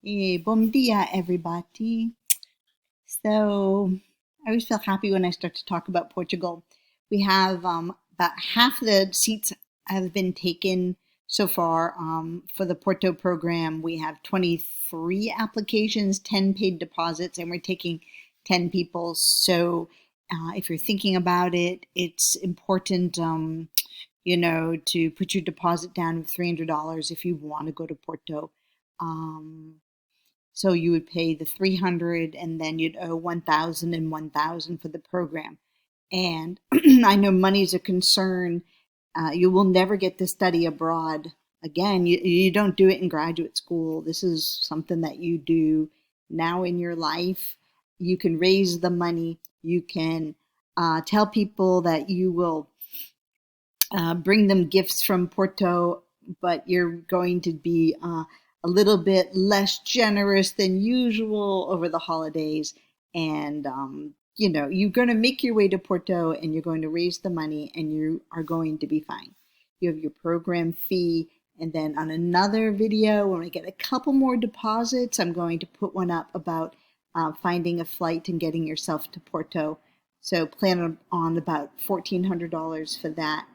Bom dia, everybody. So, I always feel happy when I start to talk about Portugal. We have about half the seats have been taken so far for the Porto program. We have 23 applications, 10 paid deposits, and we're taking 10 people. So, if you're thinking about it, it's important, to put your deposit down of $300 if you want to go to Porto. Um, so you would pay the 300 and then you'd owe 1,000 and 1,000 for the program. And I know money's a concern. You will never get to study abroad again. You don't do it in graduate school. This is something that you do now in your life. You can raise the money. You can tell people that you will bring them gifts from Porto, but you're going to be a little bit less generous than usual over the holidays. And, you're going to make your way to Porto and you're going to raise the money and you are going to be fine. You have your program fee. And then on another video, when I get a couple more deposits, I'm going to put one up about finding a flight and getting yourself to Porto. So plan on about $1,400 for that.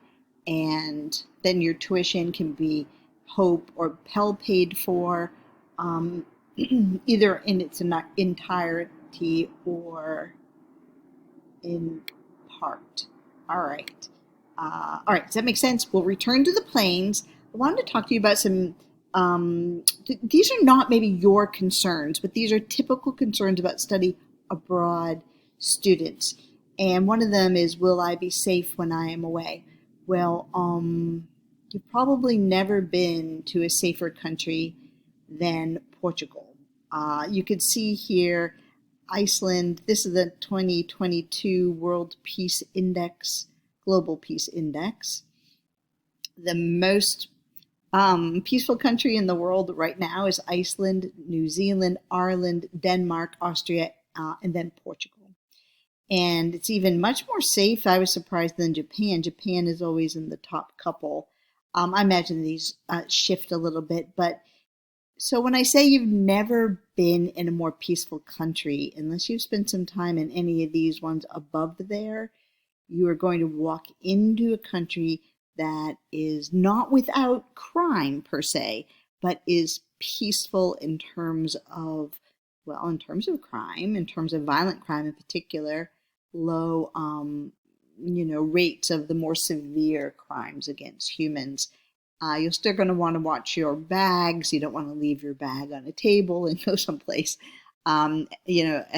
And then your tuition can be Hope or Pell paid for, either in its entirety or in part. All right. Does that make sense? We'll return to the planes. I wanted to talk to you about some. These are not maybe your concerns, but these are typical concerns about study abroad students. And one of them is, will I be safe when I am away? Well, you've probably never been to a safer country than Portugal. You could see here Iceland. This is the 2022 World Peace Index, Global Peace Index. The most peaceful country in the world right now is Iceland, New Zealand, Ireland, Denmark, Austria, and then Portugal. And it's even much more safe, I was surprised, than Japan. Japan is always in the top couple. I imagine these shift a little bit. But so when I say you've never been in a more peaceful country, unless you've spent some time in any of these ones above there, you are going to walk into a country that is not without crime per se, but is peaceful in terms of, crime, in terms of violent crime in particular, low, rates of the more severe crimes against humans. You're still going to want to watch your bags. You don't want to leave your bag on a table and go someplace. At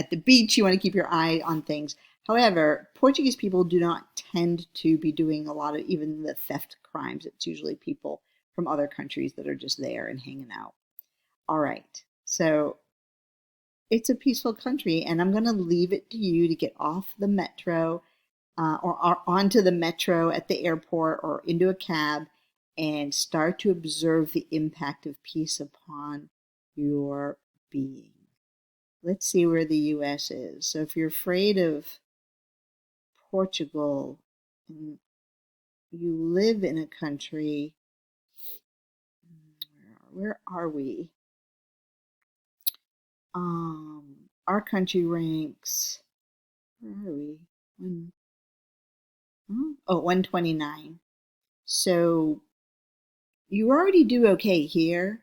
the beach, you want to keep your eye on things. However, Portuguese people do not tend to be doing a lot of even the theft crimes. It's usually people from other countries that are just there and hanging out. All right. So it's a peaceful country, and I'm going to leave it to you to get off the metro or onto the metro at the airport or into a cab and start to observe the impact of peace upon your being. Let's see where the U.S. is. So if you're afraid of Portugal and you live in a country, where are we? Our country ranks, where are we? 129. So you already do okay here,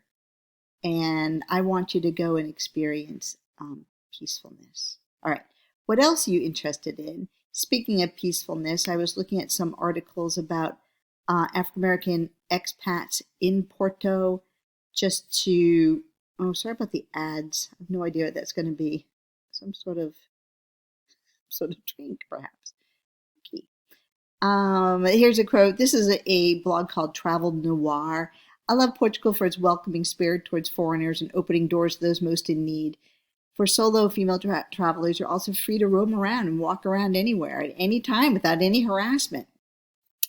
and I want you to go and experience peacefulness. All right, what else are you interested in? Speaking of peacefulness, I was looking at some articles about African American expats in Porto, just to, oh, sorry about the ads. I have no idea what that's going to be. Some sort of drink, perhaps. Okay. Here's a quote. This is a blog called Travel Noir. I love Portugal for its welcoming spirit towards foreigners and opening doors to those most in need. For solo female travelers, you're also free to roam around and walk around anywhere at any time without any harassment.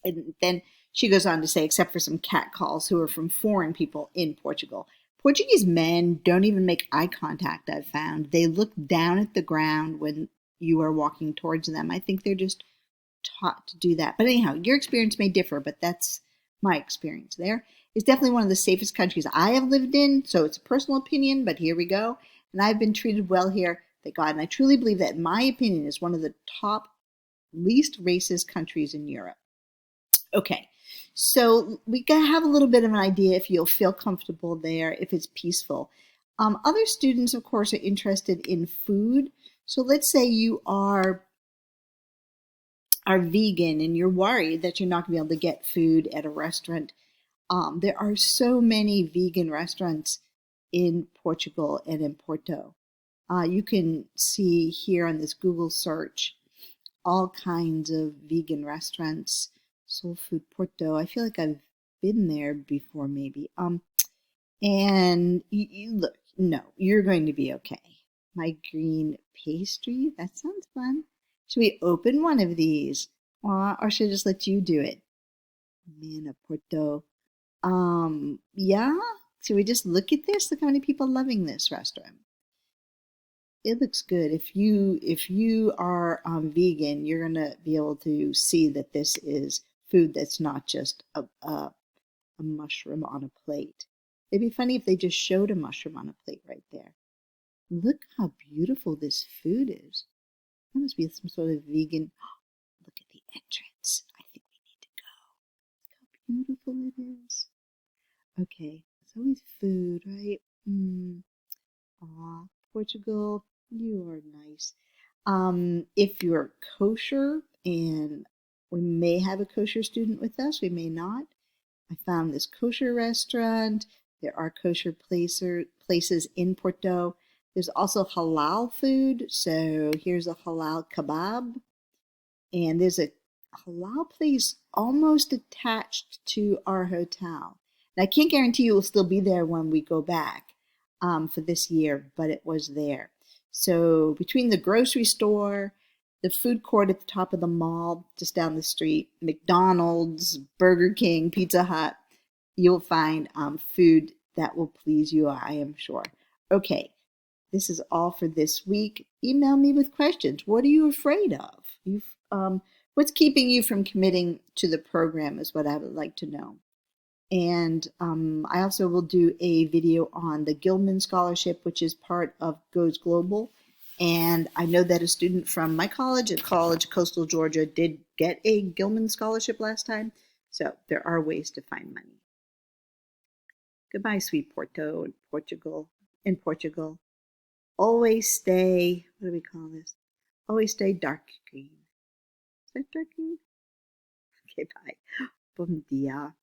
And then she goes on to say, except for some catcalls who are from foreign people in Portugal. Portuguese men don't even make eye contact, I've found. They look down at the ground when you are walking towards them. I think they're just taught to do that. But anyhow, your experience may differ, but that's my experience there. It's definitely one of the safest countries I have lived in, so it's a personal opinion, but here we go. And I've been treated well here, thank God. And I truly believe that, in my opinion, is one of the top least racist countries in Europe. Okay, so we gotta have a little bit of an idea if you'll feel comfortable there, if it's peaceful. Other students, of course, are interested in food. So let's say you are vegan and you're worried that you're not going to be able to get food at a restaurant. There are so many vegan restaurants in Portugal and in Porto. You can see here on this Google search all kinds of vegan restaurants. Soul Food Porto. I feel like I've been there before, maybe. And you look, no, you're going to be okay. My green pastry. That sounds fun. Should we open one of these? Or should I just let you do it? Mana Porto. Yeah. Should we just look at this? Look how many people are loving this restaurant. It looks good. If you are vegan, you're gonna be able to see that this is food that's not just a mushroom on a plate. It'd be funny if they just showed a mushroom on a plate right there. Look how beautiful this food is. That must be some sort of vegan. Look at the entrance. I think we need to go. Look how beautiful it is. Okay, it's always food, right? Aw, Portugal, you are nice. If you're kosher, and we may have a kosher student with us, we may not. I found this kosher restaurant. There are kosher places in Porto. There's also halal food. So here's a halal kebab. And there's a halal place almost attached to our hotel. And I can't guarantee you it will still be there when we go back for this year, but it was there. So between the grocery store, the food court at the top of the mall, just down the street, McDonald's, Burger King, Pizza Hut, you'll find food that will please you, I am sure. Okay, this is all for this week. Email me with questions. What are you afraid of? What's keeping you from committing to the program is what I would like to know. And I also will do a video on the Gilman Scholarship, which is part of Goes Global. And I know that a student from my college, at College of Coastal Georgia, did get a Gilman Scholarship last time. So there are ways to find money. Goodbye, sweet Porto and Portugal. In Portugal, always stay, what do we call this? Always stay dark green. Is that dark green? Okay, bye. Bom dia.